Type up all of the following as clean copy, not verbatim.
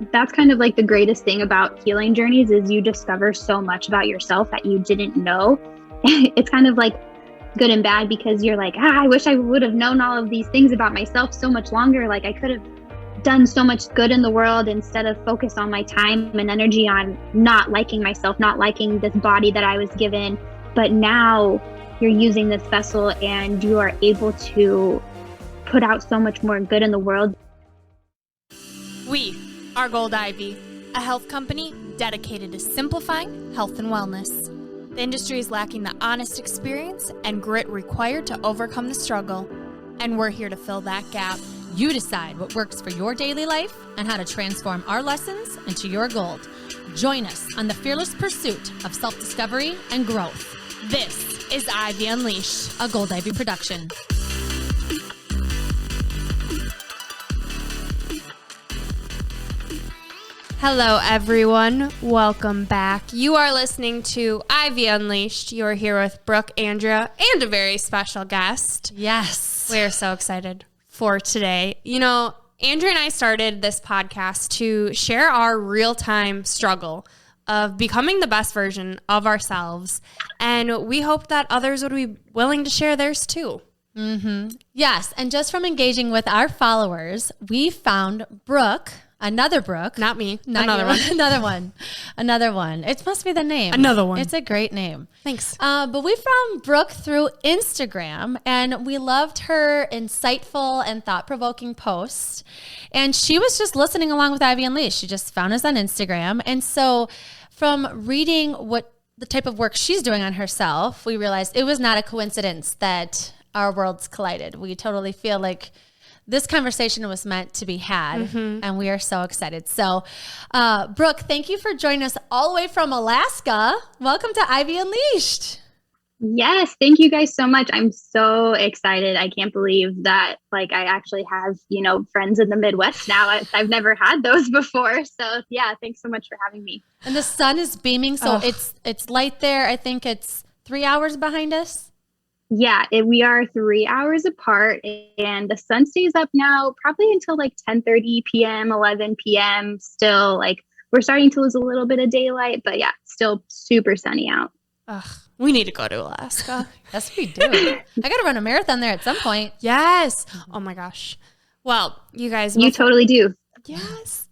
that's kind of like the greatest thing about healing journeys is you discover so much about yourself that you didn't know. It's kind of like good and bad because you're like, I wish I would have known all of these things about myself so much longer. Like I could have done so much good in the world instead of focus on my time and energy on not liking myself, not liking this body that I was given. But now you're using this vessel and you are able to put out so much more good in the world. We are Gold Ivy, a health company dedicated to simplifying health and wellness. The industry is lacking the honest experience and grit required to overcome the struggle, and we're here to fill that gap. You decide what works for your daily life and how to transform our lessons into your gold. Join us on the fearless pursuit of self-discovery and growth. This is Ivy Unleashed, a Gold Ivy production. Hello, everyone. Welcome back. You are listening to Ivy Unleashed. You are here with Brooke, Andrea, and a very special guest. Yes. We are so excited for today. You know, Andrea and I started this podcast to share our real-time struggle of becoming the best version of ourselves, and we hope that others would be willing to share theirs too. Yes, and just from engaging with our followers, we found Brooke. Another Brooke. Not me. Not Another one. Another one. It must be the name. Another one. It's a great name. Thanks. But we found Brooke through Instagram, and we loved her insightful and thought-provoking posts. And she was just listening along with Ivy Unleashed. She just found us on Instagram. And so from reading what the type of work she's doing on herself, we realized it was not a coincidence that our worlds collided. We totally feel like this conversation was meant to be had, and we are so excited. So, Brooke, thank you for joining us all the way from Alaska. Welcome to Ivy Unleashed. Yes, thank you guys so much. I'm so excited. I can't believe that I actually have, friends in the Midwest now. I've never had those before. So yeah, thanks so much for having me. And the sun is beaming, so it's light there. I think it's 3 hours behind us. Yeah, we are 3 hours apart, and the sun stays up now probably until 10:30 p.m., 11 p.m. Still, we're starting to lose a little bit of daylight, but yeah, still super sunny out. Ugh, we need to go to Alaska. Yes, we do. I got to run a marathon there at some point. Yes. Oh my gosh. Well, you guys. You totally do. Yes.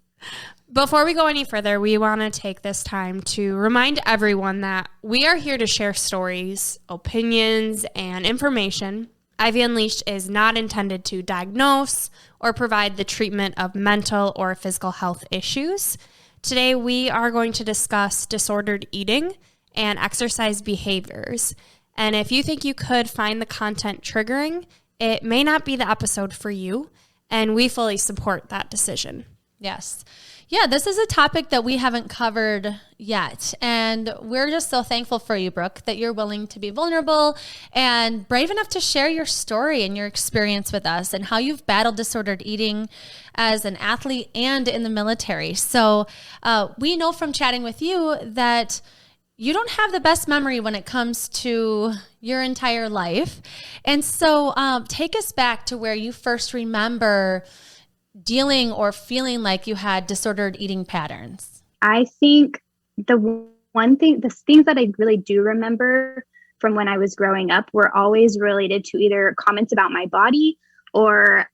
Before we go any further, we want to take this time to remind everyone that we are here to share stories, opinions, and information. Ivy Unleashed is not intended to diagnose or provide the treatment of mental or physical health issues. Today, we are going to discuss disordered eating and exercise behaviors. And if you think you could find the content triggering, it may not be the episode for you, and we fully support that decision. Yes. Yeah, this is a topic that we haven't covered yet. And we're just so thankful for you, Brooke, that you're willing to be vulnerable and brave enough to share your story and your experience with us and how you've battled disordered eating as an athlete and in the military. So we know from chatting with you that you don't have the best memory when it comes to your entire life. And so take us back to where you first remember dealing or feeling like you had disordered eating patterns. I think the things that I really do remember from when I was growing up were always related to either comments about my body or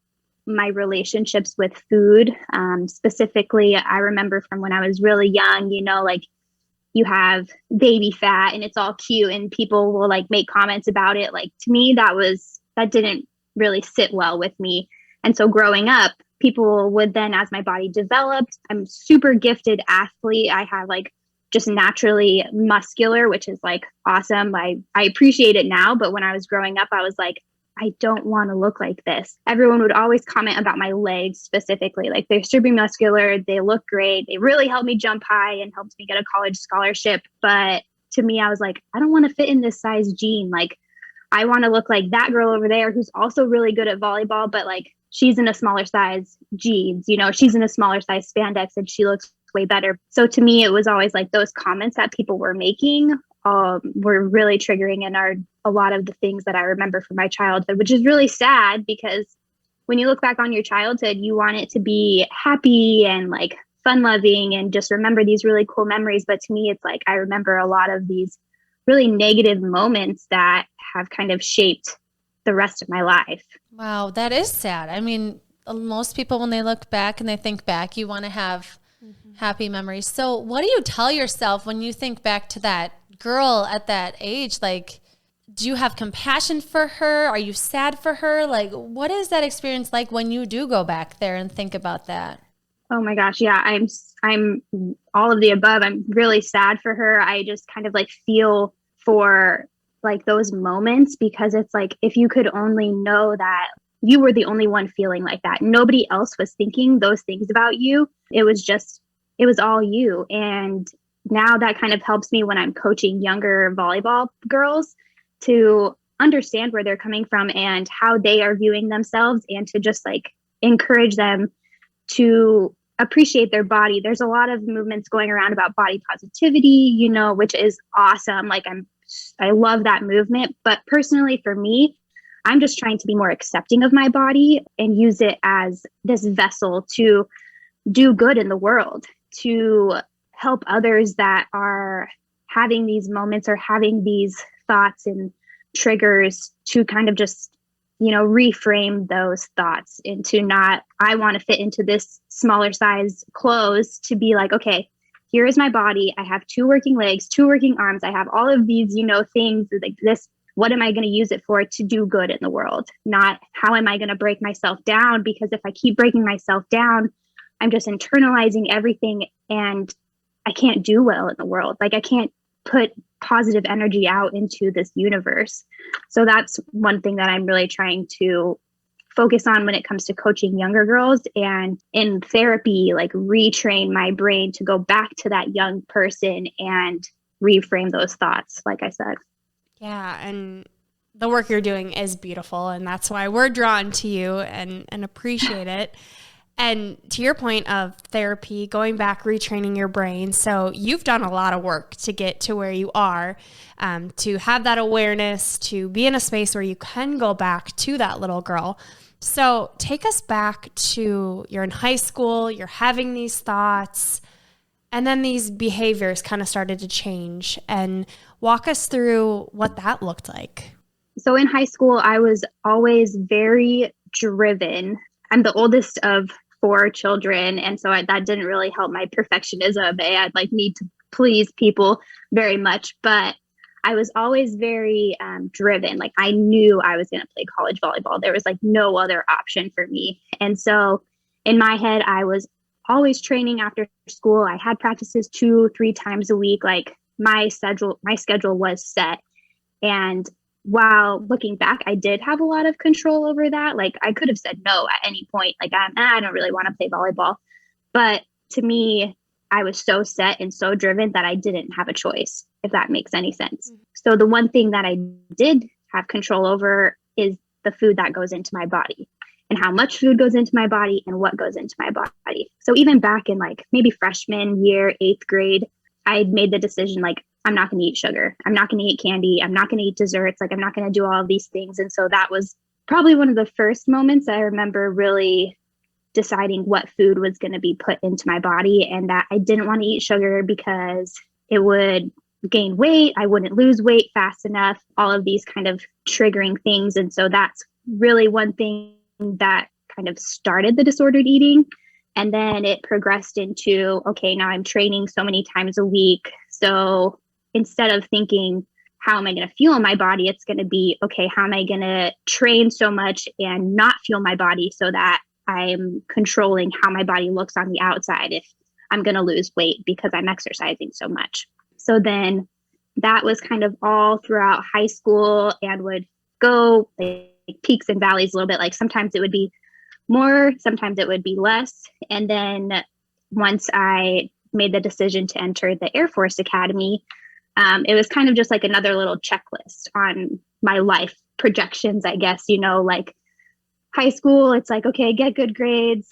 my relationships with food. Specifically, I remember from when I was really young, you have baby fat and it's all cute and people will make comments about it. To me, that didn't really sit well with me. And so growing up, people would then, as my body developed, I'm a super gifted athlete. I have just naturally muscular, which is awesome. I appreciate it now. But when I was growing up, I was I don't want to look like this. Everyone would always comment about my legs specifically. They're super muscular. They look great. They really helped me jump high and helped me get a college scholarship. But to me, I was I don't want to fit in this size jean. I want to look like that girl over there who's also really good at volleyball, but she's in a smaller size jeans, she's in a smaller size spandex and she looks way better. So to me, it was always those comments that people were making were really triggering and are a lot of the things that I remember from my childhood, which is really sad because when you look back on your childhood, you want it to be happy and fun loving and just remember these really cool memories. But to me, it's like I remember a lot of these really negative moments that have kind of shaped the rest of my life. Wow, that is sad. I mean, most people, when they look back and they think back, you want to have happy memories. So what do you tell yourself when you think back to that girl at that age? Like, do you have compassion for her? Are you sad for her? Like, what is that experience like when you do go back there and think about that? Oh my gosh. Yeah. I'm all of the above. I'm really sad for her. I just kind of like feel for like those moments, because it's like, if you could only know that you were the only one feeling like that, nobody else was thinking those things about you. It was all you. And now that kind of helps me when I'm coaching younger volleyball girls to understand where they're coming from and how they are viewing themselves, and to just like encourage them to appreciate their body. There's a lot of movements going around about body positivity, which is awesome. Like I love that movement. But personally for me, I'm just trying to be more accepting of my body and use it as this vessel to do good in the world, to help others that are having these moments or having these thoughts and triggers, to kind of just, reframe those thoughts into not, I want to fit into this smaller size clothes, to be like, okay, here is my body. I have 2 working legs, 2 working arms. I have all of these, things like this. What am I going to use it for? To do good in the world? Not how am I going to break myself down? Because if I keep breaking myself down, I'm just internalizing everything and I can't do well in the world. Like I can't put positive energy out into this universe. So that's one thing that I'm really trying to focus on when it comes to coaching younger girls, and in therapy, like retrain my brain to go back to that young person and reframe those thoughts, like I said. Yeah, and the work you're doing is beautiful, and that's why we're drawn to you and appreciate it. And to your point of therapy, going back, retraining your brain. So you've done a lot of work to get to where you are, to have that awareness, to be in a space where you can go back to that little girl. So take us back to, you're in high school, you're having these thoughts, and then these behaviors kind of started to change, and walk us through what that looked like. So in high school, I was always very driven. I'm the oldest of 4 children. And so that didn't really help my perfectionism. I'd like need to please people very much, but I was always very driven. Like I knew I was going to play college volleyball. There was like no other option for me. And so in my head, I was always training after school. I had practices 2-3 times a week. Like my schedule was set. And while looking back, I did have a lot of control over that. Like I could have said no at any point. Like I don't really want to play volleyball. But to me, I was so set and so driven that I didn't have a choice, if that makes any sense. So the one thing that I did have control over is the food that goes into my body, and how much food goes into my body and what goes into my body. So even back in like maybe freshman year, 8th grade, I made the decision, like, I'm not going to eat sugar. I'm not going to eat candy. I'm not going to eat desserts. Like, I'm not going to do all of these things. And so that was probably one of the first moments I remember really deciding what food was going to be put into my body, and that I didn't want to eat sugar because it would gain weight. I wouldn't lose weight fast enough, all of these kind of triggering things. And so that's really one thing that kind of started the disordered eating. And then it progressed into, okay, now I'm training so many times a week. So instead of thinking, how am I going to fuel my body? It's going to be, okay, how am I going to train so much and not fuel my body so that I'm controlling how my body looks on the outside if I'm going to lose weight because I'm exercising so much. So then that was kind of all throughout high school, and would go like peaks and valleys a little bit. Like sometimes it would be more, sometimes it would be less. And then once I made the decision to enter the Air Force Academy, it was kind of just like another little checklist on my life projections, I guess, like high school, it's like, okay, get good grades,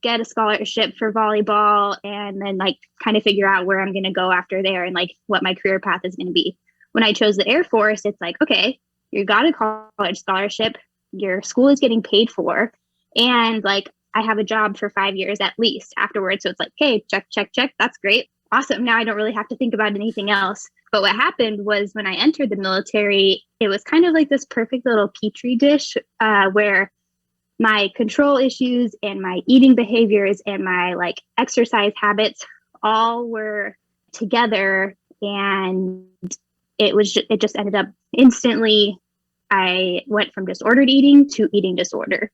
get a scholarship for volleyball, and then like kind of figure out where I'm going to go after there and like what my career path is going to be. When I chose the Air Force, it's like, okay, you got a college scholarship, your school is getting paid for, and like I have a job for 5 years at least afterwards. So it's like, hey, check, check, check. That's great. Awesome. Now I don't really have to think about anything else. But what happened was when I entered the military, it was kind of like this perfect little petri dish where my control issues and my eating behaviors and my like exercise habits all were together, and it just ended up instantly. I went from disordered eating to eating disorder,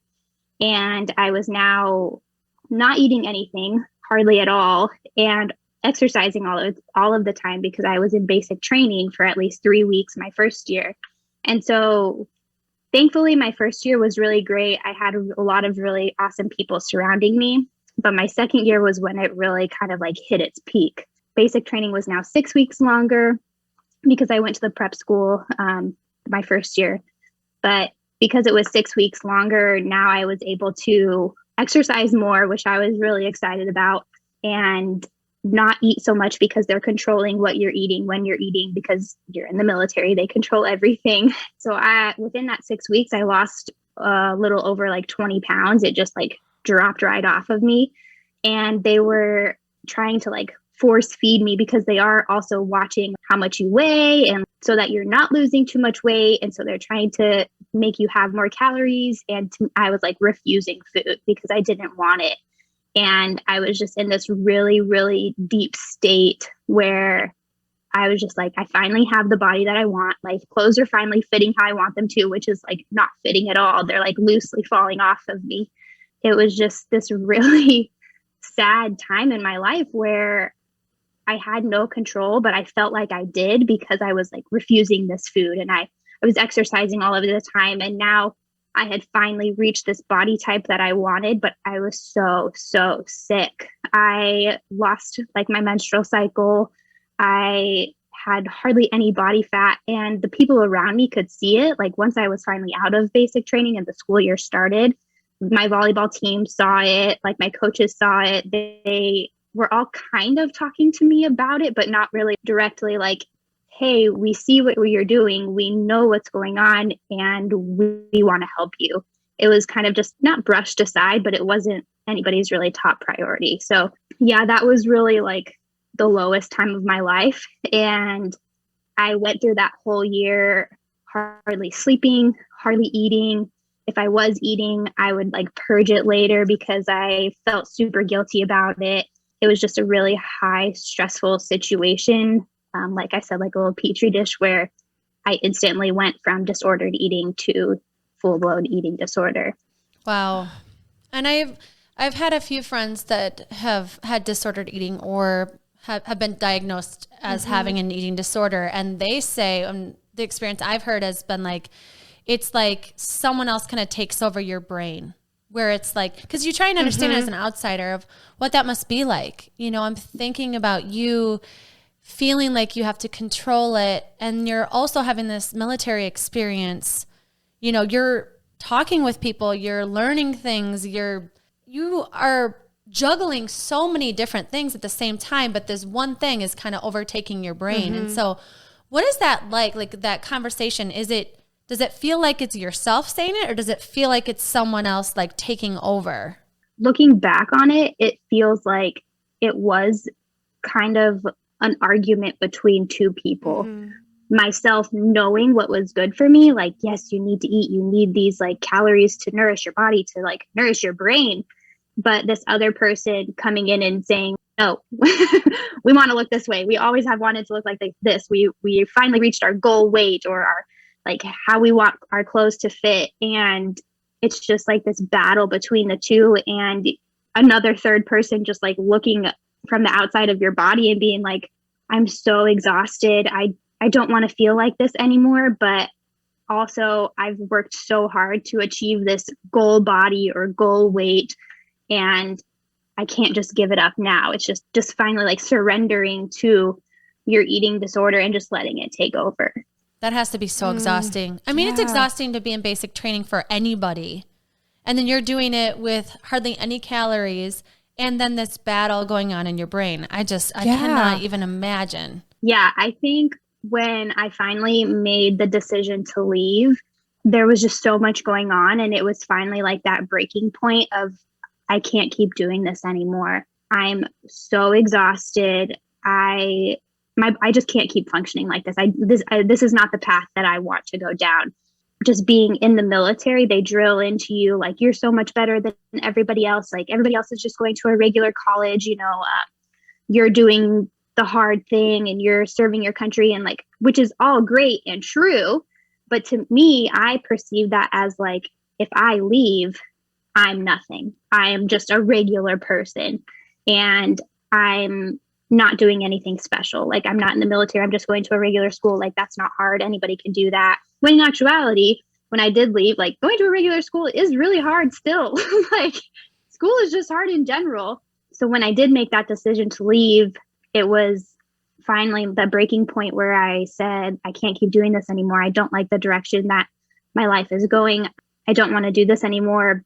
and I was now not eating anything hardly at all and exercising all of the time because I was in basic training for at least 3 weeks my first year. And so thankfully my first year was really great. I had a lot of really awesome people surrounding me, but my second year was when it really kind of like hit its peak. Basic training was now 6 weeks longer because I went to the prep school my first year. But because it was 6 weeks longer, now I was able to exercise more, which I was really excited about, and not eat so much because they're controlling what you're eating when you're eating because you're in the military. They control everything. So within that 6 weeks, I lost a little over like 20 pounds. It just like dropped right off of me. And they were trying to like force feed me because they are also watching how much you weigh and so that you're not losing too much weight. And so they're trying to make you have more calories. And I was like refusing food because I didn't want it. And I was just in this really, really deep state where I was just like, I finally have the body that I want. Like clothes are finally fitting how I want them to, which is like not fitting at all. They're like loosely falling off of me. It was just this really sad time in my life where I had no control, but I felt like I did because I was like refusing this food and I was exercising all of the time. And now I had finally reached this body type that I wanted, but I was so, so sick. I lost like my menstrual cycle. I had hardly any body fat, and the people around me could see it. Like once I was finally out of basic training and the school year started, my volleyball team saw it, like my coaches saw it. They were all kind of talking to me about it, but not really directly like, hey, we see what you're doing. We know what's going on and we want to help you. It was kind of just not brushed aside, but it wasn't anybody's really top priority. So yeah, that was really like the lowest time of my life. And I went through that whole year hardly sleeping, hardly eating. If I was eating, I would like purge it later because I felt super guilty about it. It was just a really high stressful situation. Like I said, like a little petri dish where I instantly went from disordered eating to full-blown eating disorder. Wow. And I've had a few friends that have had disordered eating or have been diagnosed as having an eating disorder. And they say, the experience I've heard has been like, it's like someone else kind of takes over your brain, where it's like, because you try and understand it as an outsider of what that must be like. You know, I'm thinking about you feeling like you have to control it. And you're also having this military experience. You know, you're talking with people, you're learning things, you are juggling so many different things at the same time, but this one thing is kind of overtaking your brain. And so what is that like that conversation? Does it feel like it's yourself saying it, or does it feel like it's someone else like taking over? Looking back on it, it feels like it was kind of an argument between two people. Myself knowing what was good for me, like, yes, you need to eat, you need these like calories to nourish your body, to like nourish your brain. But this other person coming in and saying, no, we want to look this way. We always have wanted to look like this. We finally reached our goal weight or our like how we want our clothes to fit. And it's just like this battle between the two, and another third person just like looking from the outside of your body and being like, I'm so exhausted. I don't want to feel like this anymore. But also I've worked so hard to achieve this goal body or goal weight, and I can't just give it up now. It's just finally like surrendering to your eating disorder and just letting it take over. That has to be so exhausting. I mean, it's exhausting to be in basic training for anybody. And then you're doing it with hardly any calories, and then this battle going on in your brain. I cannot even imagine. Yeah, I think when I finally made the decision to leave, there was just so much going on, and it was finally like that breaking point of I can't keep doing this anymore. I'm so exhausted. I just can't keep functioning like this. This is not the path that I want to go down. Just being in the military, they drill into you like you're so much better than everybody else. Like everybody else is just going to a regular college, you're doing the hard thing and you're serving your country, and like, which is all great and true. But to me, I perceive that as like, if I leave, I'm nothing. I am just a regular person and I'm not doing anything special. Like, I'm not in the military. I'm just going to a regular school. Like, that's not hard. Anybody can do that. When in actuality, when I did leave, like, going to a regular school is really hard still. Like, school is just hard in general. So when I did make that decision to leave, it was finally the breaking point where I said, I can't keep doing this anymore. I don't like the direction that my life is going. I don't want to do this anymore.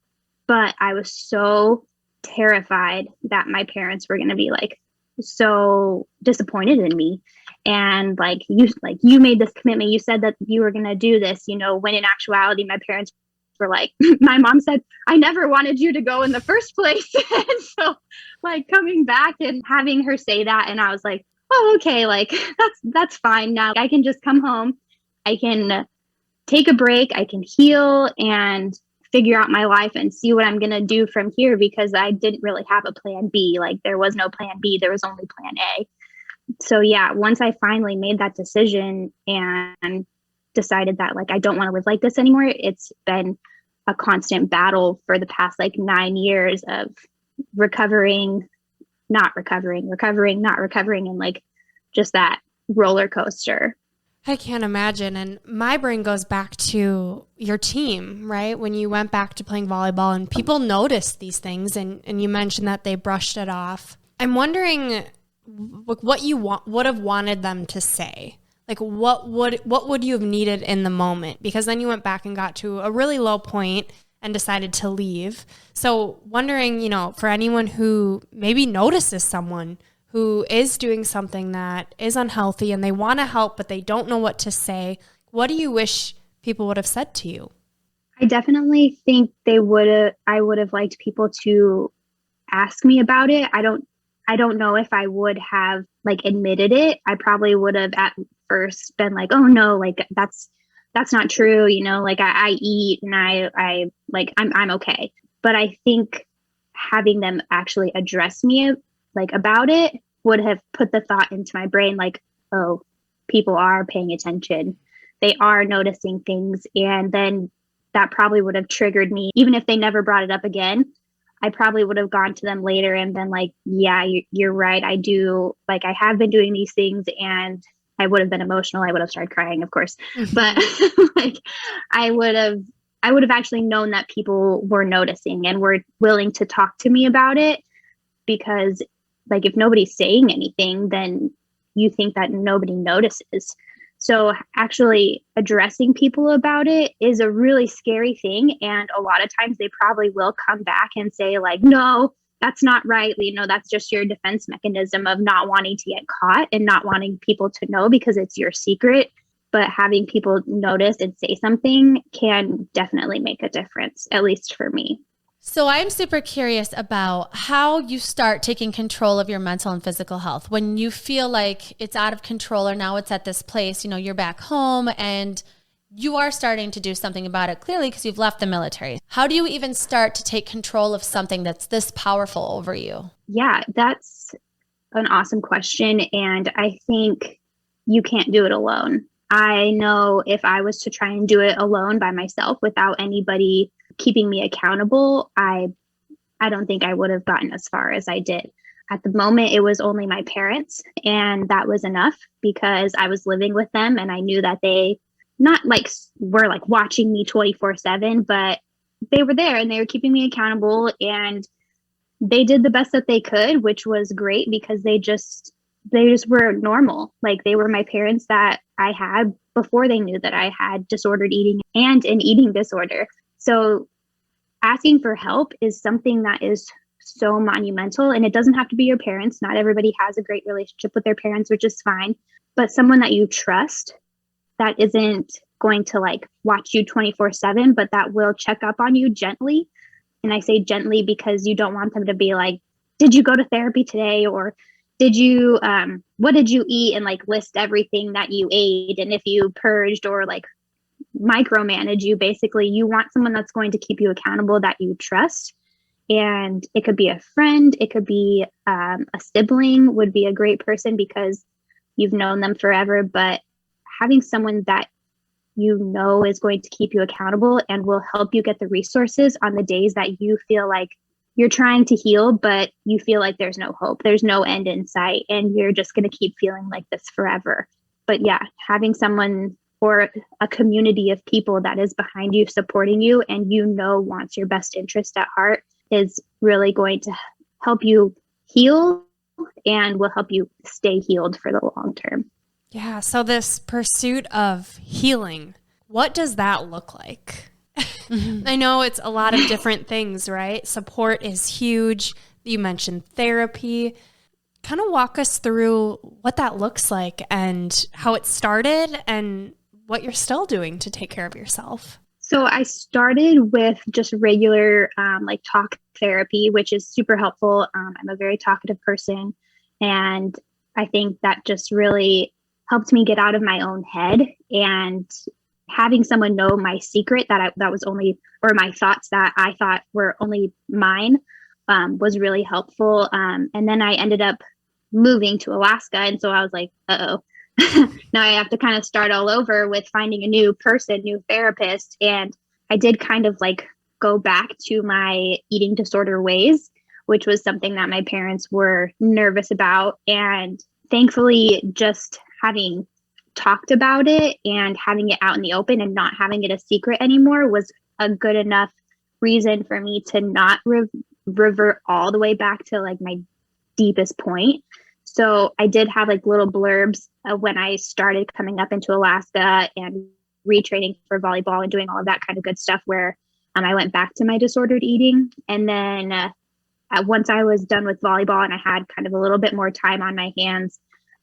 But I was so terrified that my parents were going to be like so disappointed in me. And like you made this commitment. You said that you were going to do this, when in actuality, my parents were like, my mom said, I never wanted you to go in the first place. And so like coming back and having her say that, and I was like, oh, okay, like that's fine. Now I can just come home. I can take a break. I can heal and figure out my life and see what I'm going to do from here, because I didn't really have a plan B. Like, there was no plan B. There was only plan A. So yeah, once I finally made that decision and decided that like, I don't want to live like this anymore, it's been a constant battle for the past like 9 years of recovering, not recovering, not recovering, and like just that roller coaster. I can't imagine. And my brain goes back to your team, right? When you went back to playing volleyball and people noticed these things, and you mentioned that they brushed it off. I'm wondering what you would have wanted them to say. Like, what would you have needed in the moment? Because then you went back and got to a really low point and decided to leave. So wondering, for anyone who maybe notices someone who is doing something that is unhealthy and they want to help, but they don't know what to say, what do you wish people would have said to you? I definitely think I would have liked people to ask me about it. I don't know if I would have like admitted it. I probably would have at first been like, oh no, like that's not true. Like I eat and I like, I'm okay. But I think having them actually address me like about it would have put the thought into my brain, like, oh, people are paying attention. They are noticing things. And then that probably would have triggered me. Even if they never brought it up again, I probably would have gone to them later and been like, yeah, you're right. I do. Like, I have been doing these things, and I would have been emotional. I would have started crying, of course, but like I would have actually known that people were noticing and were willing to talk to me about it, because like, if nobody's saying anything, then you think that nobody notices. So actually addressing people about it is a really scary thing. And a lot of times they probably will come back and say like, no, that's not right. That's just your defense mechanism of not wanting to get caught and not wanting people to know because it's your secret. But having people notice and say something can definitely make a difference, at least for me. So I'm super curious about how you start taking control of your mental and physical health when you feel like it's out of control, or now it's at this place, you're back home and you are starting to do something about it, clearly, because you've left the military. How do you even start to take control of something that's this powerful over you? Yeah, that's an awesome question. And I think you can't do it alone. I know if I was to try and do it alone by myself without anybody keeping me accountable, I don't think I would have gotten as far as I did. At the moment, it was only my parents, and that was enough because I was living with them and I knew that they not like were like watching me 24/7, but they were there and they were keeping me accountable, and they did the best that they could, which was great because they just were normal. Like, they were my parents that I had before they knew that I had disordered eating and an eating disorder. So asking for help is something that is so monumental, and it doesn't have to be your parents. Not everybody has a great relationship with their parents, which is fine, but someone that you trust that isn't going to like watch you 24/7, but that will check up on you gently And I say gently because you don't want them to be like, did you go to therapy today? Or did you, what did you eat? And like list everything that you ate. And if you purged or like micromanage you, basically, you want someone that's going to keep you accountable, that you trust. And it could be a friend, it could be a sibling would be a great person because you've known them forever. But having someone that you know is going to keep you accountable and will help you get the resources on the days that you feel like you're trying to heal, but you feel like there's no hope, there's no end in sight, and you're just going to keep feeling like this forever. But yeah, having someone or a community of people that is behind you, supporting you, and you know wants your best interest at heart is really going to help you heal and will help you stay healed for the long term. Yeah. So this pursuit of healing, what does that look like? I know it's a lot of different things, right? Support is huge. You mentioned therapy. Kind of walk us through what that looks like and how it started and what you're still doing to take care of yourself. So I started with just regular like talk therapy, which is super helpful. I'm a very talkative person, and I think that just really helped me get out of my own head, and having someone know my secret that was only, or my thoughts that I thought were only mine, was really helpful. And then I ended up moving to Alaska. And so I was like, uh-oh, now I have to kind of start all over with finding a new person, new therapist. And I did kind of like go back to my eating disorder ways, which was something that my parents were nervous about. And thankfully, just having talked about it and having it out in the open and not having it a secret anymore was a good enough reason for me to not revert all the way back to like my deepest point. So I did have like little blurbs when I started coming up into Alaska and retraining for volleyball and doing all of that kind of good stuff, where I went back to my disordered eating. And then once I was done with volleyball and I had kind of a little bit more time on my hands,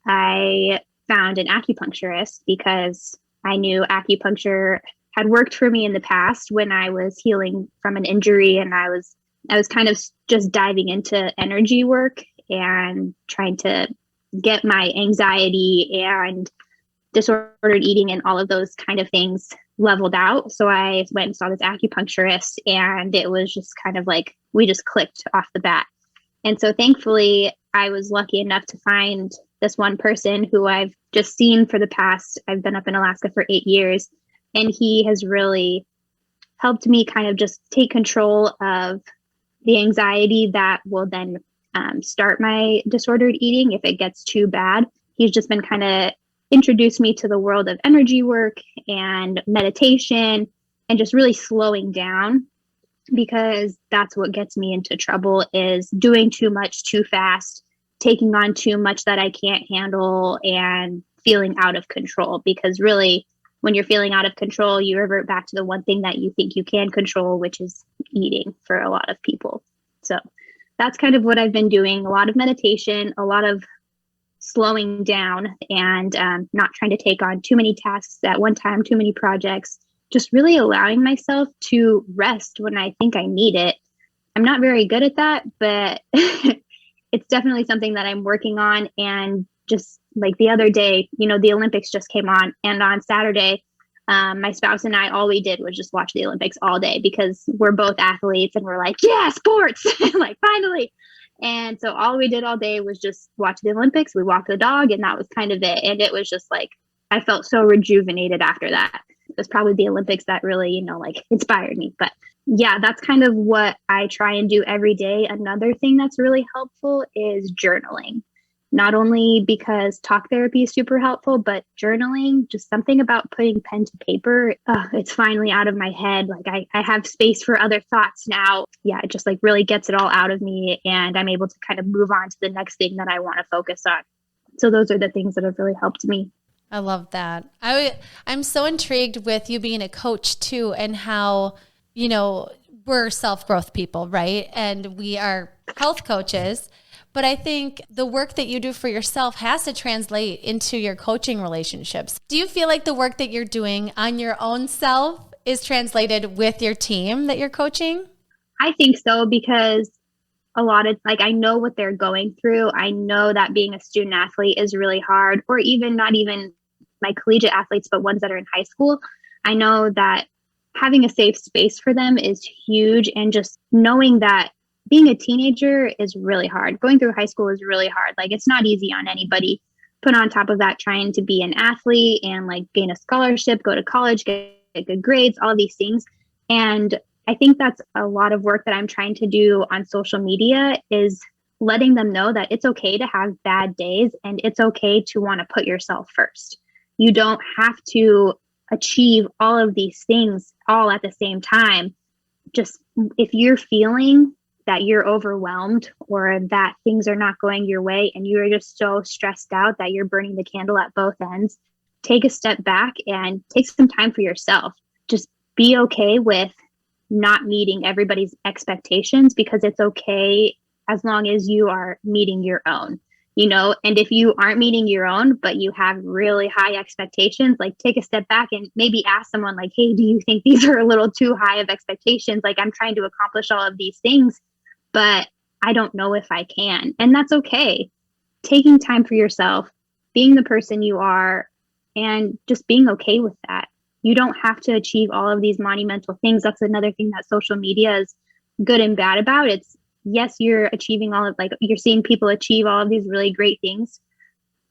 I found an acupuncturist because I knew acupuncture had worked for me in the past when I was healing from an injury, and I was kind of just diving into energy work and trying to get my anxiety and disordered eating and all of those kind of things leveled out. So I went and saw this acupuncturist, and it was just kind of like we just clicked off the bat. And so thankfully I was lucky enough to find this one person who I've just seen for the past, I've been up in Alaska for 8 years, and he has really helped me kind of just take control of the anxiety that will then start my disordered eating if it gets too bad. He's just been kind of introduced me to the world of energy work and meditation and just really slowing down, because that's what gets me into trouble, is doing too much too fast, taking on too much that I can't handle, and feeling out of control. Because really, when you're feeling out of control, you revert back to the one thing that you think you can control, which is eating for a lot of people. So that's kind of what I've been doing. A lot of meditation, a lot of slowing down, and not trying to take on too many tasks at one time, too many projects, just really allowing myself to rest when I think I need it. I'm not very good at that, but it's definitely something that I'm working on. And just like the other day, the Olympics just came on, and on Saturday, my spouse and I, all we did was just watch the Olympics all day, because we're both athletes and we're like, yeah, sports, like finally. And so all we did all day was just watch the Olympics. We walked the dog, and that was kind of it. And it was just like, I felt so rejuvenated after that. It was probably the Olympics that really, like inspired me. But yeah, that's kind of what I try and do every day. Another thing that's really helpful is journaling. Not only because talk therapy is super helpful, but journaling, just something about putting pen to paper. It's finally out of my head. Like I have space for other thoughts now. Yeah, it just like really gets it all out of me, and I'm able to kind of move on to the next thing that I want to focus on. So those are the things that have really helped me. I love that. I'm so intrigued with you being a coach too, and how, we're self-growth people, right? And we are health coaches. But I think the work that you do for yourself has to translate into your coaching relationships. Do you feel like the work that you're doing on your own self is translated with your team that you're coaching? I think so, because a lot of, like, I know what they're going through. I know that being a student athlete is really hard, or even not even my collegiate athletes, but ones that are in high school. I know that having a safe space for them is huge. And just knowing that being a teenager is really hard. Going through high school is really hard. Like, it's not easy on anybody. Put on top of that, trying to be an athlete and like gain a scholarship, go to college, get good grades, all of these things. And I think that's a lot of work that I'm trying to do on social media, is letting them know that it's okay to have bad days and it's okay to want to put yourself first. You don't have to achieve all of these things all at the same time. Just if you're feeling that you're overwhelmed or that things are not going your way and you're just so stressed out that you're burning the candle at both ends, take a step back and take some time for yourself. Just be okay with not meeting everybody's expectations, because it's okay as long as you are meeting your own, you know. And if you aren't meeting your own, but you have really high expectations, like, take a step back and maybe ask someone like, hey, do you think these are a little too high of expectations? Like, I'm trying to accomplish all of these things, but I don't know if I can. And that's okay. Taking time for yourself, being the person you are, and just being okay with that. You don't have to achieve all of these monumental things. That's another thing that social media is good and bad about. It's, yes, you're achieving all of, like, you're seeing people achieve all of these really great things,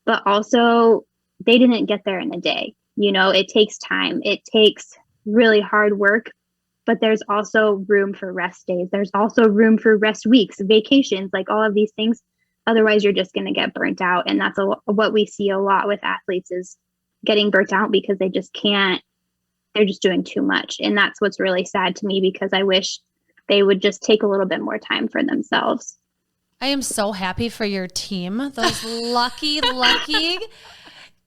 but also they didn't get there in a day. You know, it takes time. It takes really hard work, but there's also room for rest days. There's also room for rest weeks, vacations, like all of these things. Otherwise, you're just going to get burnt out. And that's what we see a lot with athletes, is getting burnt out because they just can't, they're just doing too much. And that's what's really sad to me, because I wish they would just take a little bit more time for themselves. I am so happy for your team. Those lucky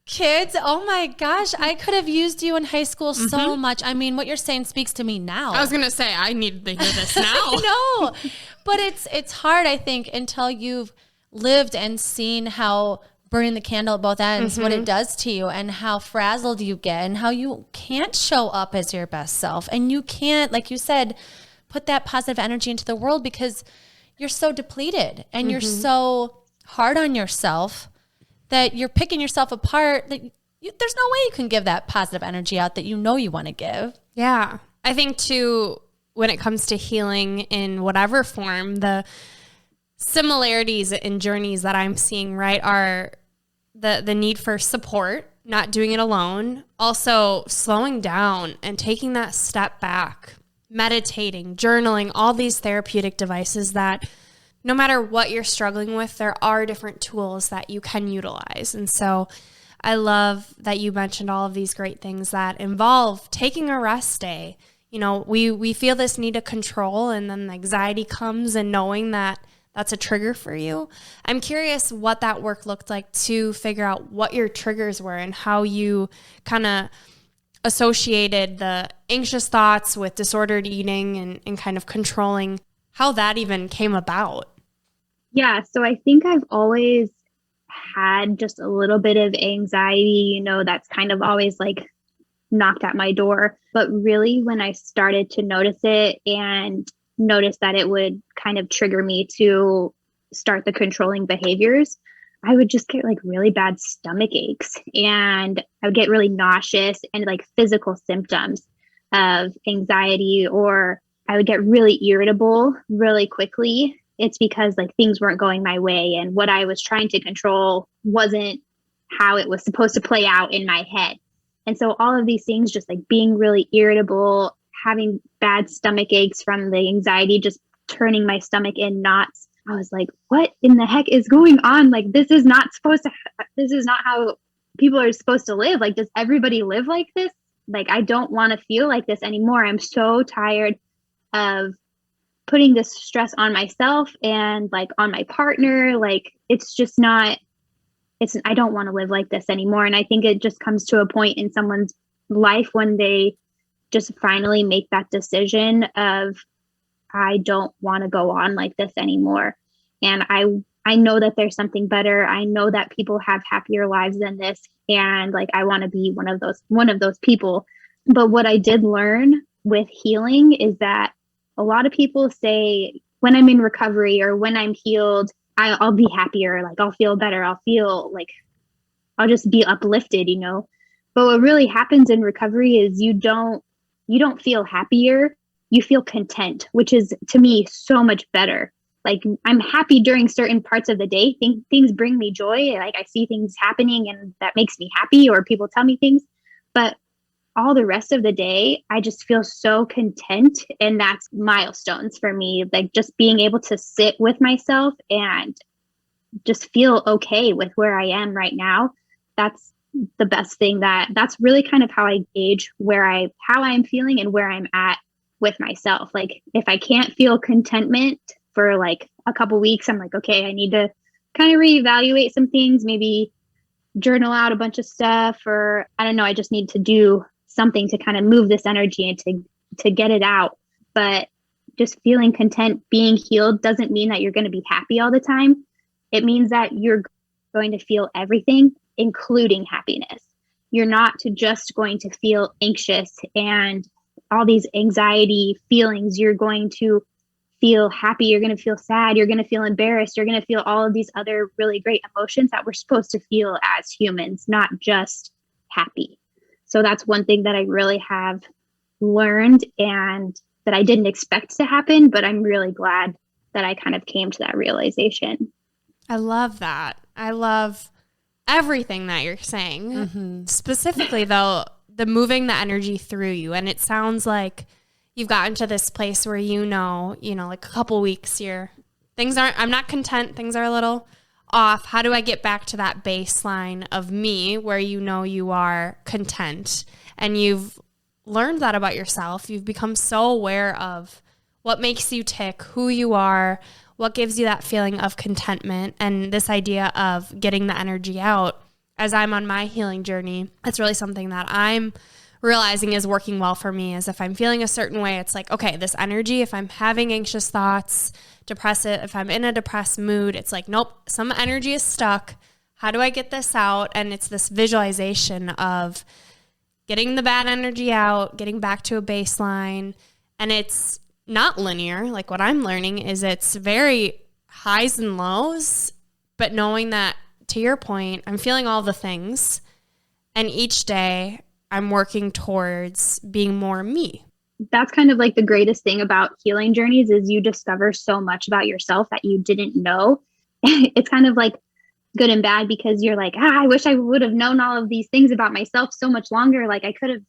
kids. Oh my gosh. I could have used you in high school so much. I mean, what you're saying speaks to me now. I was going to say, I need to hear this now. I know, but it's hard, I think, until you've lived and seen how burning the candle at both ends, what it does to you, and how frazzled you get, and how you can't show up as your best self. And you can't, like you said, put that positive energy into the world because you're so depleted and you're so hard on yourself that you're picking yourself apart. That there's no way you can give that positive energy out that you know you want to give. Yeah. I think too, when it comes to healing in whatever form, the similarities and journeys that I'm seeing, right, are the need for support, not doing it alone, also slowing down and taking that step back, meditating, journaling, all these therapeutic devices that no matter what you're struggling with, there are different tools that you can utilize. And so I love that you mentioned all of these great things that involve taking a rest day. You know, we feel this need to control, and then the anxiety comes, and knowing that that's a trigger for you. I'm curious what that work looked like to figure out what your triggers were and how you kind of associated the anxious thoughts with disordered eating and kind of controlling, how that even came about. Yeah, so I think I've always had just a little bit of anxiety, you know, that's kind of always like knocked at my door. But really, when I started to notice it and notice that it would kind of trigger me to start the controlling behaviors, I would just get like really bad stomach aches, and I would get really nauseous and like physical symptoms of anxiety, or I would get really irritable really quickly. It's because like things weren't going my way, and what I was trying to control wasn't how it was supposed to play out in my head. And so all of these things, just like being really irritable, having bad stomach aches from the anxiety, just turning my stomach in knots. I was like, what in the heck is going on? Like, this is not how people are supposed to live. Like, does everybody live like this? Like, I don't want to feel like this anymore. I'm so tired of putting this stress on myself and like on my partner. Like, it's just not, I don't want to live like this anymore. And I think it just comes to a point in someone's life when they just finally make that decision of, I don't want to go on like this anymore. And I know that there's something better. I know that people have happier lives than this. And like, I want to be one of those people. But what I did learn with healing is that a lot of people say when I'm in recovery or when I'm healed, I'll be happier. Like I'll feel better. I'll feel like I'll just be uplifted, you know. But what really happens in recovery is you don't feel happier. You feel content, which is to me so much better. Like I'm happy during certain parts of the day. Things bring me joy. Like I see things happening and that makes me happy, or people tell me things. But all the rest of the day, I just feel so content. And that's milestones for me. Like just being able to sit with myself and just feel okay with where I am right now. That's the best thing. That's really kind of how I gauge how I'm feeling and where I'm at with myself. Like if I can't feel contentment for like a couple weeks, I'm like, okay, I need to kind of reevaluate some things, maybe journal out a bunch of stuff, or I don't know, I just need to do something to kind of move this energy and to get it out. But just feeling content, being healed doesn't mean that you're going to be happy all the time. It means that you're going to feel everything, including happiness. You're not just going to feel anxious and all these anxiety feelings. You're going to feel happy. You're going to feel sad. You're going to feel embarrassed. You're going to feel all of these other really great emotions that we're supposed to feel as humans, not just happy. So that's one thing that I really have learned and that I didn't expect to happen, but I'm really glad that I kind of came to that realization. I love that. I love everything that you're saying. Mm-hmm. Specifically, though, the moving the energy through you. And it sounds like you've gotten to this place where like a couple weeks here, I'm not content. Things are a little off. How do I get back to that baseline of me where you are content? And you've learned that about yourself. You've become so aware of what makes you tick, who you are, what gives you that feeling of contentment, and this idea of getting the energy out. As I'm on my healing journey, it's really something that I'm realizing is working well for me. Is if I'm feeling a certain way, it's like, okay, this energy, if I'm having anxious thoughts, if I'm in a depressed mood, it's like, nope, some energy is stuck. How do I get this out? And it's this visualization of getting the bad energy out, getting back to a baseline. And it's not linear. Like what I'm learning is it's very highs and lows, but knowing that, to your point, I'm feeling all the things, and each day I'm working towards being more me. That's kind of like the greatest thing about healing journeys is you discover so much about yourself that you didn't know. It's kind of like good and bad because you're like, I wish I would have known all of these things about myself so much longer. Like I could have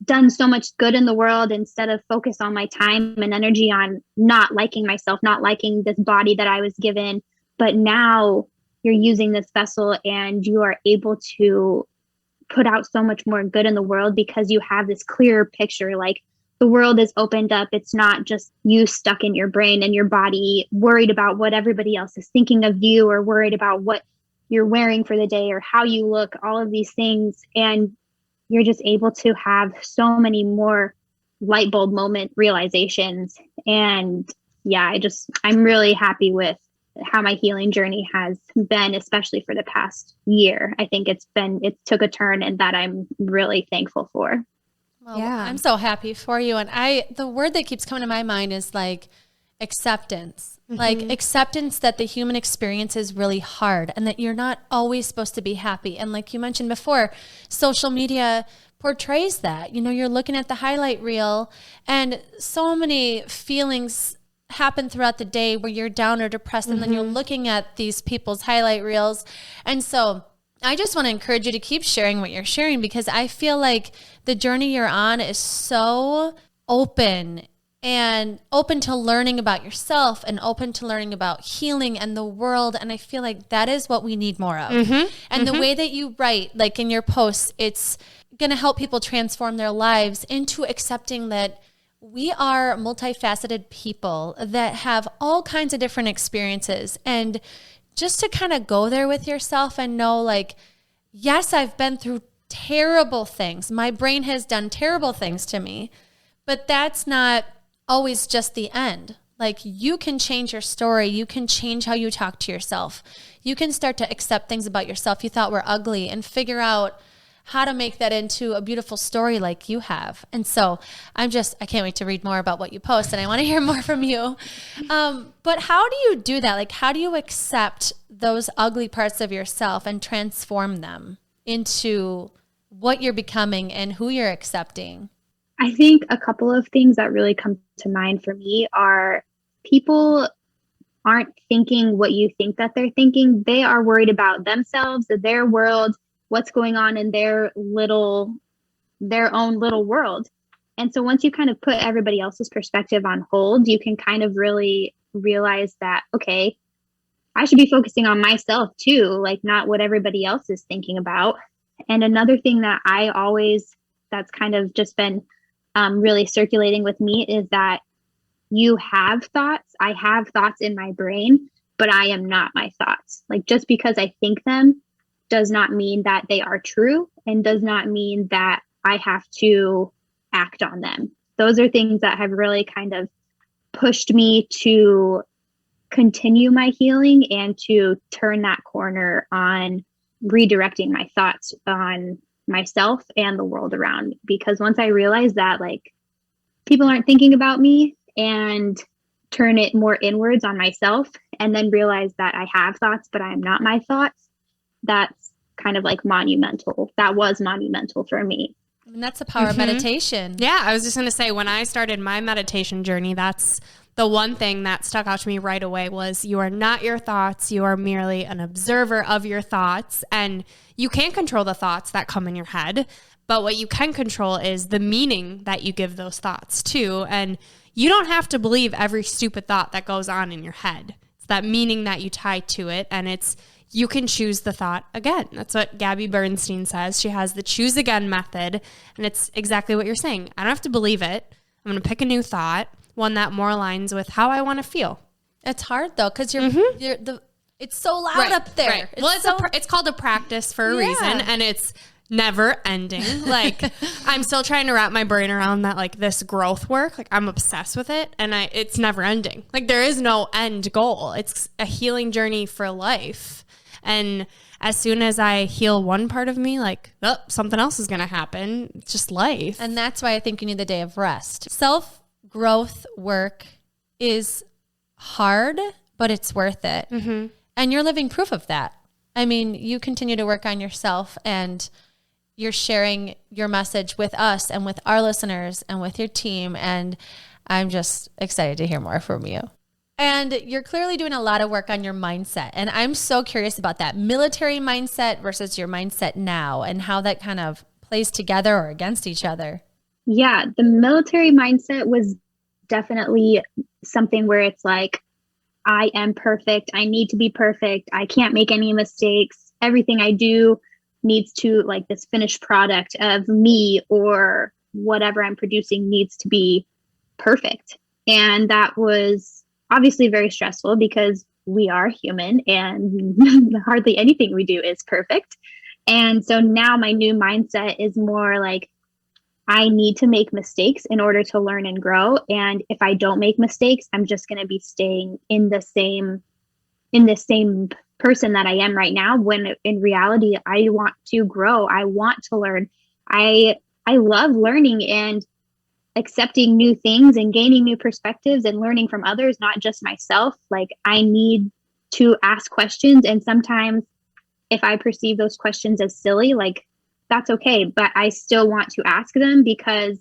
done so much good in the world instead of focus on my time and energy on not liking myself, not liking this body that I was given. But now you're using this vessel and you are able to put out so much more good in the world because you have this clearer picture. Like the world is opened up. It's not just you stuck in your brain and your body worried about what everybody else is thinking of you, or worried about what you're wearing for the day or how you look, all of these things. And you're just able to have so many more light bulb moment realizations. And yeah, I'm really happy with how my healing journey has been, especially for the past year. I think it took a turn, and that I'm really thankful for. Well, yeah, I'm so happy for you. And the word that keeps coming to my mind is like acceptance, like acceptance that the human experience is really hard and that you're not always supposed to be happy. And like you mentioned before, social media portrays that, you're looking at the highlight reel and so many feelings happen throughout the day where you're down or depressed, and then you're looking at these people's highlight reels. And so I just want to encourage you to keep sharing what you're sharing, because I feel like the journey you're on is so open to learning about yourself and open to learning about healing and the world. And I feel like that is what we need more of. And the way that you write, like in your posts, it's going to help people transform their lives into accepting that we are multifaceted people that have all kinds of different experiences. And just to kind of go there with yourself and know, like, yes, I've been through terrible things. My brain has done terrible things to me, but that's not always just the end. Like, you can change your story. You can change how you talk to yourself. You can start to accept things about yourself you thought were ugly and figure out how to make that into a beautiful story like you have. And so I can't wait to read more about what you post, and I want to hear more from you. But how do you do that? Like, how do you accept those ugly parts of yourself and transform them into what you're becoming and who you're accepting? I think a couple of things that really come to mind for me are people aren't thinking what you think that they're thinking. They are worried about themselves, their world, what's going on in their own little world. And so once you kind of put everybody else's perspective on hold, you can kind of really realize that, okay, I should be focusing on myself too, like not what everybody else is thinking about. And another thing that that's kind of just been really circulating with me is that you have thoughts. I have thoughts in my brain, but I am not my thoughts. Like, just because I think them does not mean that they are true, and does not mean that I have to act on them. Those are things that have really kind of pushed me to continue my healing and to turn that corner on redirecting my thoughts on myself and the world around me. Because once I realized that, like, people aren't thinking about me, and turn it more inwards on myself, and then realize that I have thoughts, but I am not my thoughts, that's kind of like monumental. That was monumental for me. And that's the power of meditation. Yeah, I was just going to say, when I started my meditation journey, that's the one thing that stuck out to me right away was you are not your thoughts. You are merely an observer of your thoughts, and you can't control the thoughts that come in your head. But what you can control is the meaning that you give those thoughts to. And you don't have to believe every stupid thought that goes on in your head. It's that meaning that you tie to it. And you can choose the thought again. That's what Gabby Bernstein says. She has the choose again method. And it's exactly what you're saying. I don't have to believe it. I'm going to pick a new thought, one that more aligns with how I want to feel. It's hard though, because it's so loud up there. Right. Well, it's called a practice for a reason, and it's never ending. Like, I'm still trying to wrap my brain around that, like, this growth work, like, I'm obsessed with it, and it's never ending. Like, there is no end goal. It's a healing journey for life. And as soon as I heal one part of me, like, something else is going to happen. It's just life. And that's why I think you need the day of rest. Self-growth work is hard, but it's worth it. Mm-hmm. And you're living proof of that. I mean, you continue to work on yourself, and you're sharing your message with us and with our listeners and with your team. And I'm just excited to hear more from you. And you're clearly doing a lot of work on your mindset. And I'm so curious about that military mindset versus your mindset now, and how that kind of plays together or against each other. Yeah, the military mindset was definitely something where it's like, I am perfect. I need to be perfect. I can't make any mistakes. Everything I do needs to, like, this finished product of me or whatever I'm producing needs to be perfect. And that was obviously very stressful because we are human and hardly anything we do is perfect. And so now my new mindset is more like, I need to make mistakes in order to learn and grow. And if I don't make mistakes, I'm just going to be staying in the same person that I am right now, when in reality, I want to grow. I want to learn. I love learning and accepting new things and gaining new perspectives and learning from others, not just myself. Like, I need to ask questions. And sometimes if I perceive those questions as silly, like, that's okay. But I still want to ask them, because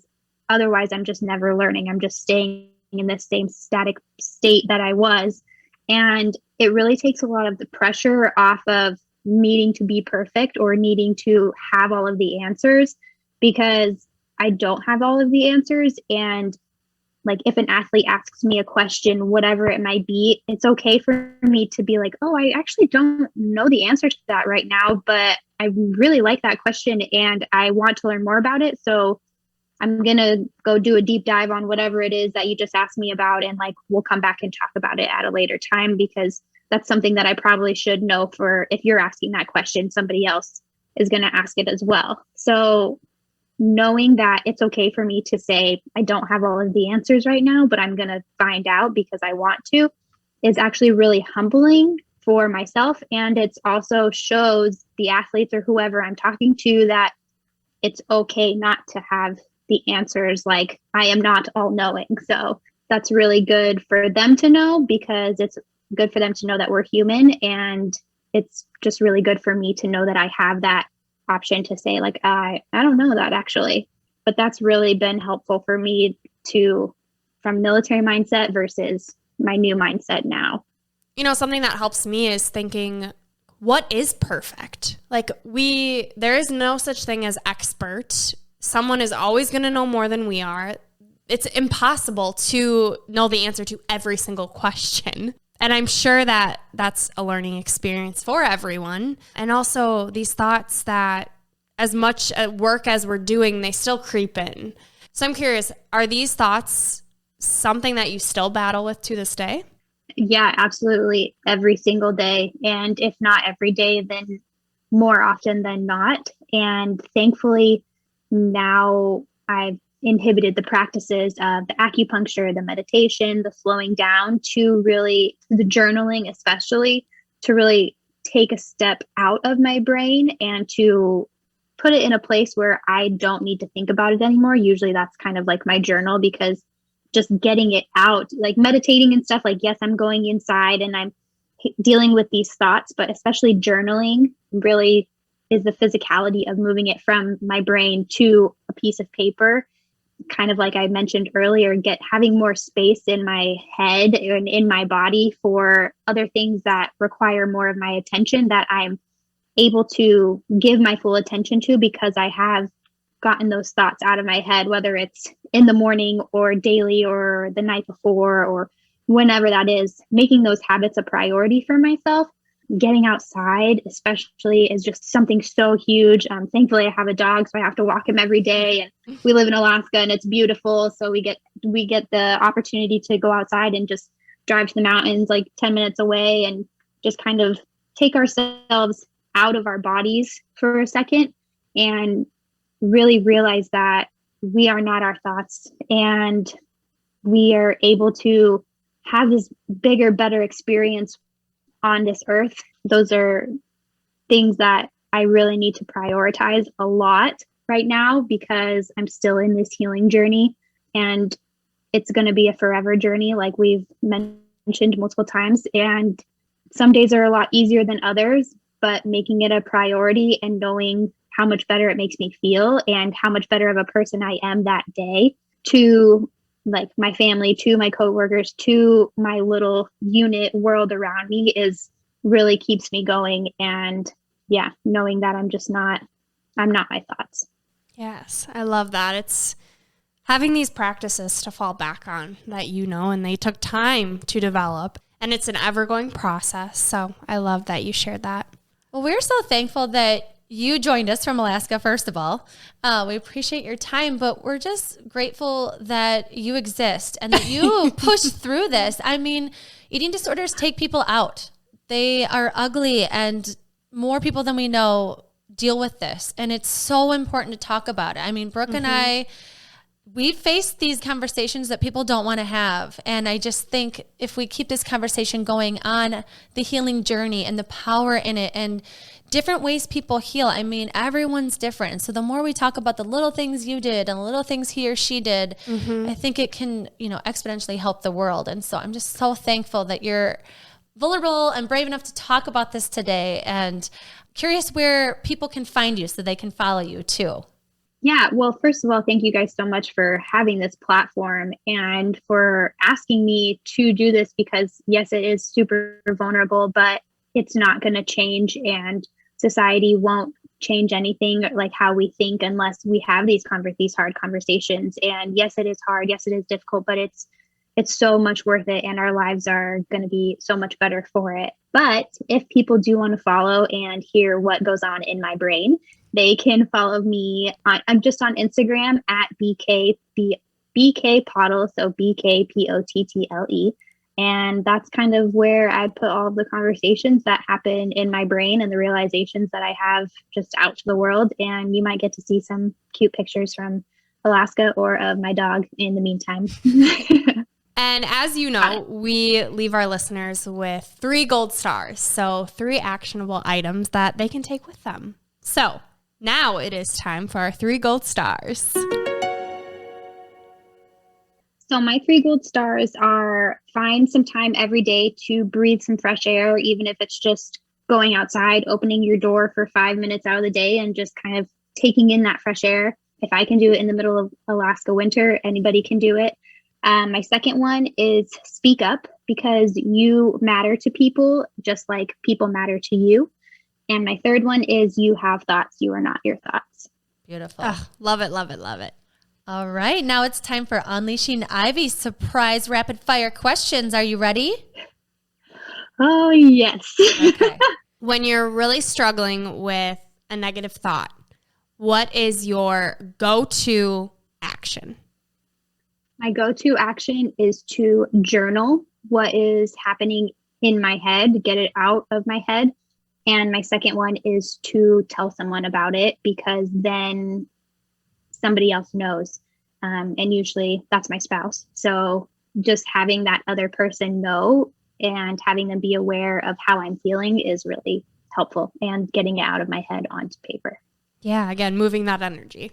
otherwise I'm just never learning. I'm just staying in the same static state that I was. And it really takes a lot of the pressure off of needing to be perfect or needing to have all of the answers, because I don't have all of the answers. And like, if an athlete asks me a question, whatever it might be, it's okay for me to be like, oh, I actually don't know the answer to that right now, but I really like that question and I want to learn more about it. So I'm going to go do a deep dive on whatever it is that you just asked me about. And like, we'll come back and talk about it at a later time, because that's something that I probably should know for if you're asking that question, somebody else is going to ask it as well. So knowing that it's okay for me to say, I don't have all of the answers right now, but I'm going to find out because I want to, is actually really humbling for myself. And it's also shows the athletes or whoever I'm talking to that it's okay not to have the answers. Like, I am not all knowing. So that's really good for them to know, because it's good for them to know that we're human. And it's just really good for me to know that I have that option to say, like, I don't know that actually. But that's really been helpful for me from military mindset versus my new mindset now. You know, something that helps me is thinking, what is perfect? Like, there is no such thing as expert. Someone is always going to know more than we are. It's impossible to know the answer to every single question. And I'm sure that that's a learning experience for everyone. And also these thoughts that as much work as we're doing, they still creep in. So I'm curious, are these thoughts something that you still battle with to this day? Yeah, absolutely. Every single day. And if not every day, then more often than not. And thankfully, now I've inhibited the practices of the acupuncture, the meditation, the slowing down, to really, the journaling especially, to really take a step out of my brain and to put it in a place where I don't need to think about it anymore. Usually that's kind of like my journal, because just getting it out, like meditating and stuff, like, yes, I'm going inside and I'm dealing with these thoughts, but especially journaling really is the physicality of moving it from my brain to a piece of paper. Kind of like I mentioned earlier, having more space in my head and in my body for other things that require more of my attention, that I'm able to give my full attention to, because I have gotten those thoughts out of my head, whether it's in the morning or daily or the night before or whenever that is. Making those habits a priority for myself. Getting outside especially is just something so huge. Thankfully I have a dog, so I have to walk him every day, and we live in Alaska and it's beautiful. So we get the opportunity to go outside and just drive to the mountains like 10 minutes away, and just kind of take ourselves out of our bodies for a second and really realize that we are not our thoughts, and we are able to have this bigger, better experience on this earth. Those are things that I really need to prioritize a lot right now, because I'm still in this healing journey, and it's going to be a forever journey, like we've mentioned multiple times. And some days are a lot easier than others, but making it a priority and knowing how much better it makes me feel and how much better of a person I am that day, to like my family, to my coworkers, to my little unit world around me, is really keeps me going. And yeah, knowing that I'm not my thoughts. Yes, I love that. It's having these practices to fall back on that, and they took time to develop, and it's an ever-going process. So I love that you shared that. Well, we're so thankful that you joined us from Alaska, first of all. We appreciate your time, but we're just grateful that you exist and that you pushed through this. I mean, eating disorders take people out. They are ugly, and more people than we know deal with this. And it's so important to talk about it. I mean, Brooke and I, we've faced these conversations that people don't want to have. And I just think if we keep this conversation going on the healing journey and the power in it and different ways people heal. I mean, everyone's different. And so the more we talk about the little things you did and the little things he or she did, I think it can, exponentially help the world. And so I'm just so thankful that you're vulnerable and brave enough to talk about this today, and curious where people can find you so they can follow you too. Yeah, well, first of all, thank you guys so much for having this platform and for asking me to do this, because yes, it is super vulnerable, but it's not going to change, and society won't change anything like how we think unless we have these hard conversations. And yes, it is hard. Yes, it is difficult, but it's so much worth it, and our lives are going to be so much better for it. But if people do want to follow and hear what goes on in my brain, they can follow me I'm just on Instagram at BK Pottle, so BKPOTTLE. And that's kind of where I put all of the conversations that happen in my brain and the realizations that I have just out to the world. And you might get to see some cute pictures from Alaska or of my dog in the meantime. And as you know, we leave our listeners with 3 gold stars. So 3 actionable items that they can take with them. So Now it is time for our 3 gold stars. So my 3 gold stars are find some time every day to breathe some fresh air, even if it's just going outside, opening your door for 5 minutes out of the day and just kind of taking in that fresh air. If I can do it in the middle of Alaska winter, anybody can do it. My second one is speak up, because you matter to people just like people matter to you. And my third one is you have thoughts. You are not your thoughts. Beautiful. Oh, love it, love it, love it. All right. Now it's time for Unleashing Ivy's surprise rapid fire questions. Are you ready? Oh, yes. Okay. When you're really struggling with a negative thought, what is your go-to action? My go-to action is to journal what is happening in my head, get it out of my head. And my second one is to tell someone about it, because then somebody else knows. And usually that's my spouse. So just having that other person know and having them be aware of how I'm feeling is really helpful, and getting it out of my head onto paper. Yeah, again, moving that energy.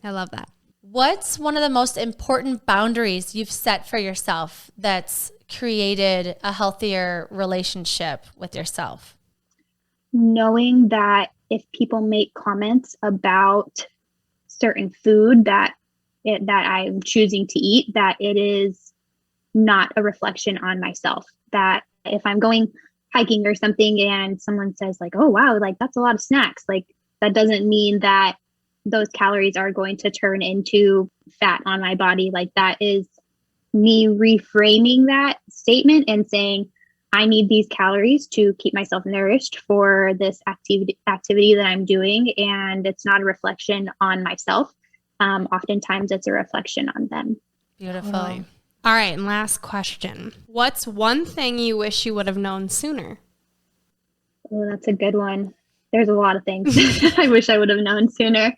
I love that. What's one of the most important boundaries you've set for yourself that's created a healthier relationship with yourself? Knowing that if people make comments about certain food that I'm choosing to eat, that it is not a reflection on myself. That if I'm going hiking or something and someone says like, oh, wow, like that's a lot of snacks, like that doesn't mean that those calories are going to turn into fat on my body. Like that is me reframing that statement and saying, I need these calories to keep myself nourished for this activity that I'm doing. And it's not a reflection on myself. Oftentimes it's a reflection on them. Beautiful. Totally. All right. And last question. What's one thing you wish you would have known sooner? Oh, that's a good one. There's a lot of things I wish I would have known sooner.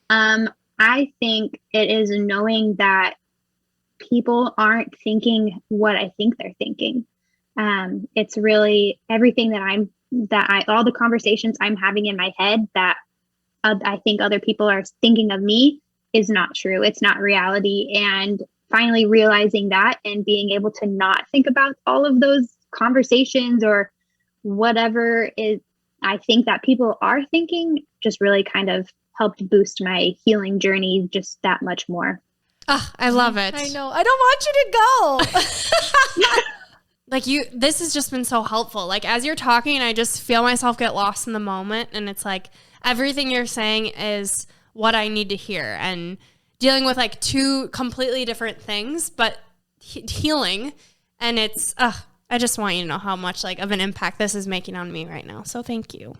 I think it is knowing that people aren't thinking what I think they're thinking. It's really everything all the conversations I'm having in my head that I think other people are thinking of me is not true. It's not reality. And finally realizing that and being able to not think about all of those conversations or whatever is I think that people are thinking just really kind of helped boost my healing journey just that much more. Oh, I love it. I know. I don't want you to go. This has just been so helpful. Like as you're talking, I just feel myself get lost in the moment. And it's like everything you're saying is what I need to hear, and dealing with like 2 completely different things, but healing. And it's, I just want you to know how much like of an impact this is making on me right now. So thank you.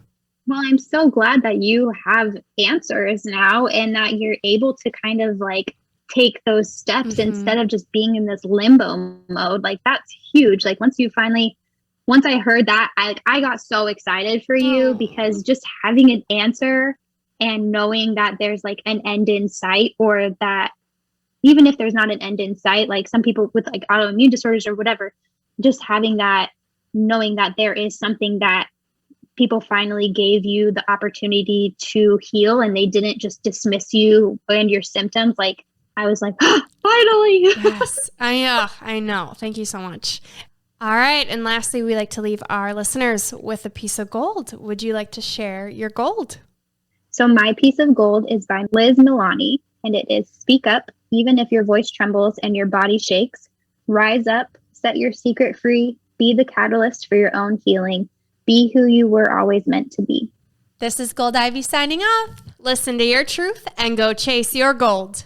Well, I'm so glad that you have answers now and that you're able to kind of like take those steps instead of just being in this limbo mode. Like that's huge. Like once I heard that, I got so excited for you because just having an answer and knowing that there's like an end in sight, or that even if there's not an end in sight, like some people with like autoimmune disorders or whatever, just having that, knowing that there is something that people finally gave you the opportunity to heal and they didn't just dismiss you and your symptoms. Like I was like, finally. Yes, I know. Thank you so much. All right. And lastly, we like to leave our listeners with a piece of gold. Would you like to share your gold? So my piece of gold is by Liz Milani, and it is speak up, even if your voice trembles and your body shakes. Rise up, set your secret free, be the catalyst for your own healing. Be who you were always meant to be. This is Gold Ivy signing off. Listen to your truth and go chase your gold.